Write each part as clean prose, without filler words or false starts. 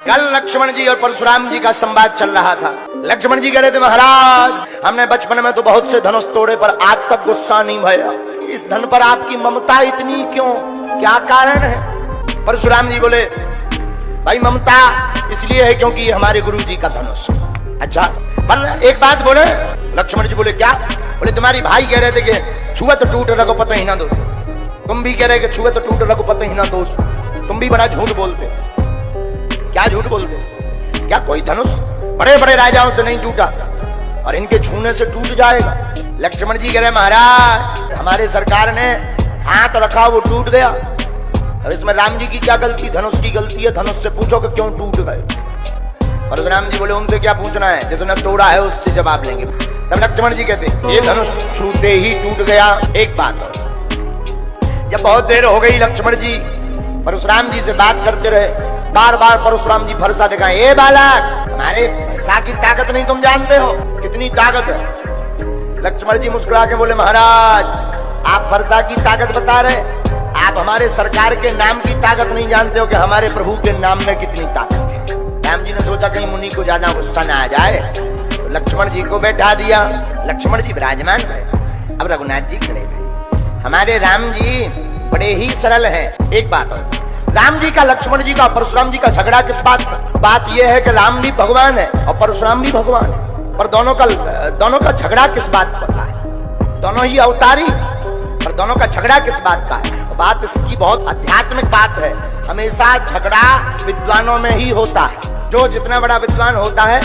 कल लक्ष्मण जी और परशुराम जी का संवाद चल रहा था। लक्ष्मण जी कह रहे थे, महाराज हमने बचपन में तो बहुत से धनुष तोड़े पर आज तक गुस्सा नहीं भया, इस धन पर आपकी ममता इतनी क्यों, क्या कारण है? परशुराम जी बोले, भाई ममता इसलिए है क्योंकि ये हमारे गुरु जी का धनुष। अच्छा, पर एक बात बोले। लक्ष्मण जी बोले, क्या? बोले तुम्हारी भाई कह रहे थे कि छुआ तो टूट रघुपति ही ना दोष, तुम भी कह रहे कि छुआ तो टूट रघुपति ही ना दोष, तुम भी बड़ा झूठ बोलते। क्या झूठ बोलते? क्या कोई धनुष बड़े बड़े राजाओं से नहीं टूटा और इनके छूने से टूट जाएगा? लक्ष्मण जी कह रहे, महाराज हमारे सरकार ने हाथ रखा वो टूट गया, अब इसमें राम जी की क्या गलती? धनुष की गलती है, धनुष से पूछो कि क्यों टूट गए। परशुराम जी बोले, उनसे क्या पूछना है, जिसने तोड़ा है उससे जवाब लेंगे। तब लक्ष्मण जी कहते, ये धनुष छूते ही टूट गया। एक बात और, जब बहुत देर हो गई लक्ष्मण जी परशुराम जी से बात करते रहे, बार बार परशुराम जी फरसा दिखाए, ए बालक हमारे फरसा की ताकत नहीं तुम जानते हो, कितनी ताकत है? लक्ष्मण जी मुस्कुरा के बोले, महाराज आप फरसा की ताकत बता रहे, आप हमारे सरकार के नाम की ताकत नहीं जानते हो कि हमारे प्रभु के नाम में कितनी ताकत है। राम जी ने सोचा कहीं मुनि को ज्यादा गुस्सा ना आ जाए, तो लक्ष्मण जी को बैठा दिया। लक्ष्मण जी विराजमान भए, अब रघुनाथ जी खड़े भए। हमारे राम जी बड़े ही सरल हैं। एक बात और, राम जी का लक्ष्मण जी का परशुराम जी का झगड़ा किस बात पर? बात यह है कि राम भी भगवान है और परशुराम भी भगवान है, पर दोनों का झगड़ा किस बात पर है? दोनों ही अवतारी, पर दोनों का झगड़ा किस बात का है? बात इसकी बहुत आध्यात्मिक बात है। हमेशा झगड़ा विद्वानों में ही होता है, जो जितना बड़ा विद्वान होता है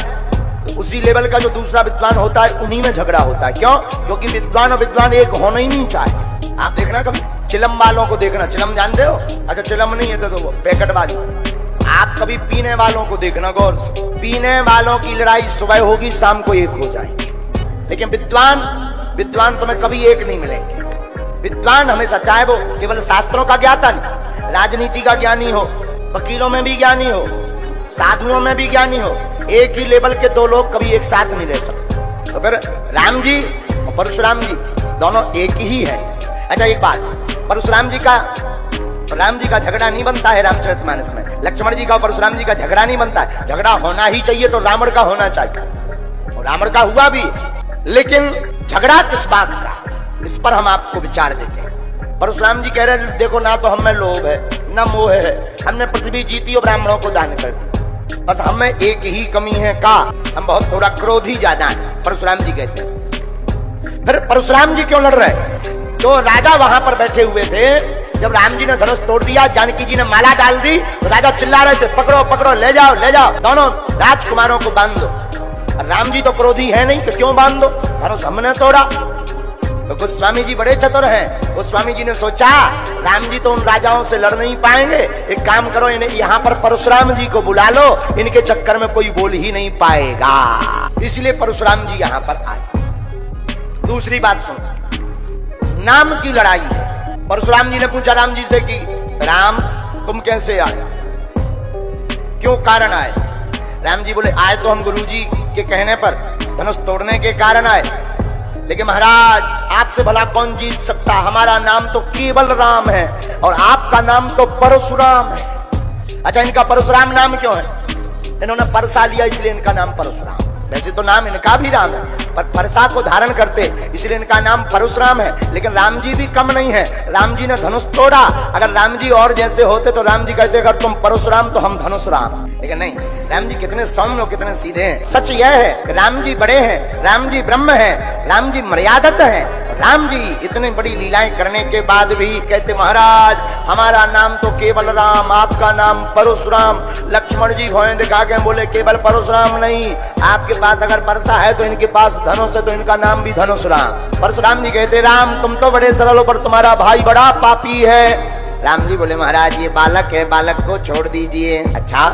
तो उसी लेवल का जो दूसरा विद्वान होता है उन्हीं में झगड़ा होता है। क्यों? क्योंकि विद्वान और विद्वान एक होना ही नहीं चाहते। आप देखना कभी चिलम वालों को देखना, चिलम जानते हो? अच्छा चिलम नहीं है तो वो पैकेट वाली। आप कभी पीने वालों को देखना गौर से, पीने वालों की लड़ाई सुबह होगी शाम को एक हो जाएगी, लेकिन विद्वान तुम्हें कभी एक नहीं मिलेंगे। विद्वान हमेशा, चाहे वो केवल शास्त्रों का ज्ञाता नहीं, राजनीति का ज्ञानी हो, वकीलों में भी ज्ञानी हो, साधुओं में भी ज्ञानी हो, एक ही लेवल के दो लोग कभी एक साथ नहीं रह सकते। तो फिर राम जी और परशुराम जी दोनों एक ही है। अच्छा एक बात, परशुराम जी का झगड़ा नहीं बनता है रामचरितमानस में, लक्ष्मण जी का और परशुराम जी का झगड़ा नहीं बनता है। झगड़ा होना ही चाहिए तो रावण का होना चाहिए, और रावण का हुआ भी, लेकिन झगड़ा किस बात का, इस पर हम आपको विचार देते हैं। परशुराम जी कह रहे हैं, देखो ना तो हमें लोभ है ना मोह है, हमने पृथ्वी जीती और ब्राह्मणों को दान कर दी, बस हमें एक ही कमी है का, हम बहुत थोड़ा क्रोधी ज्यादा है, परशुराम जी कहते हैं। फिर परशुराम जी क्यों लड़ रहे? जो राजा वहां पर बैठे हुए थे, जब राम जी ने धनुष तोड़ दिया, जानकी जी ने माला डाल दी, तो राजा चिल्ला रहे थे, पकड़ो पकड़ो, ले जाओ दोनों राजकुमारों को बांध दो। राम जी तो क्रोधी है नहीं कि क्यों बांध दो, धनुष हमने तोड़ा। तो गोस्वामी जी बड़े चतुर हैं, गोस्वामी जी ने सोचा राम जी तो उन राजाओं से लड़ नहीं पाएंगे, एक काम करो इन्हें यहाँ पर परशुराम जी को बुला लो, इनके चक्कर में कोई बोल ही नहीं पाएगा, इसलिए परशुराम जी यहाँ पर आए। दूसरी बात सुनो, नाम की लड़ाई है। परशुराम जी ने पूछा राम जी से कि राम तुम कैसे आए, क्यों कारण आए? राम जी बोले, आए तो हम गुरु जी के कहने पर धनुष तोड़ने के कारण आए, लेकिन महाराज आपसे भला कौन जीत सकता, हमारा नाम तो केवल राम है और आपका नाम तो परशुराम है। अच्छा इनका परशुराम नाम क्यों है? इन्होंने परसा लिया इसलिए इनका नाम परशुराम। वैसे तो नाम इनका भी राम है, पर परसा को धारण करते इसलिए इनका नाम परशुराम है। लेकिन राम जी भी कम नहीं है, राम जी ने धनुष तोड़ा, अगर राम जी और जैसे होते तो राम जी कहते अगर तुम परशुराम तो हम धनुष राम, लेकिन नहीं, राम जी कितने सौम्य और कितने सीधे हैं। सच यह है राम जी बड़े हैं, राम जी ब्रह्म हैं, राम जी मर्यादत हैं। राम जी इतनी बड़ी लीलाएं करने के बाद भी कहते महाराज हमारा नाम तो केवल राम, आपका नाम परशुराम। लक्ष्मण जी भौं दिखा के बोले केवल परशुराम नहीं, आपके पास अगर परसा है तो इनके पास धनुष है, तो इनका नाम भी धनुष राम। परशुराम जी कहते राम तुम तो बड़े सरल हो, पर तुम्हारा भाई बड़ा पापी है। राम जी बोले महाराज ये बालक है, बालक को छोड़ दीजिए। अच्छा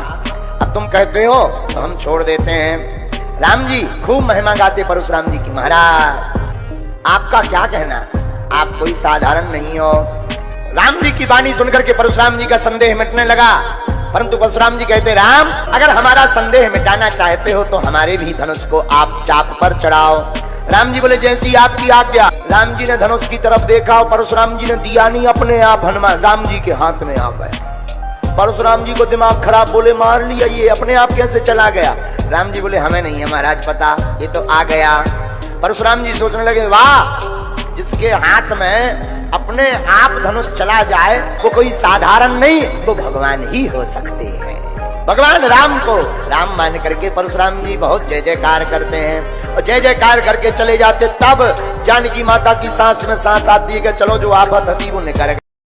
अब तुम कहते हो तो हम छोड़ देते हैं। राम जी खूब महिमा गाते परशुराम जी की, महाराज आपका क्या कहना, आप कोई साधारण नहीं हो। राम जी की वाणी सुनकर के परशुराम जी का संदेह मिटने लगा, परंतु परशुराम जी कहते राम अगर हमारा संदेह मिटाना चाहते हो तो हमारे भी धनुष को आप चाप पर चढ़ाओ। राम जी बोले जैसी आपकी आज्ञा। राम जी ने धनुष की तरफ देखा और परशुराम जी ने दिया नहीं, अपने आप हनुमान राम जी के हाथ में आ गया। परशुराम जी को दिमाग खराब, बोले मार लिया, ये अपने आप कैसे चला गया? राम जी बोले हमें नहीं है महाराज पता, ये तो आ गया। परशुराम जी सोचने लगे वाह, जिसके हाथ में अपने आप धनुष चला जाए वो कोई साधारण नहीं, वो भगवान ही हो सकते हैं। भगवान राम को राम मान करके परशुराम जी बहुत जय जयकार करते हैं और जय जयकार करके चले जाते। तब जानकी माता की सांस में सांस आती है कि चलो जो आफत थी वो निकल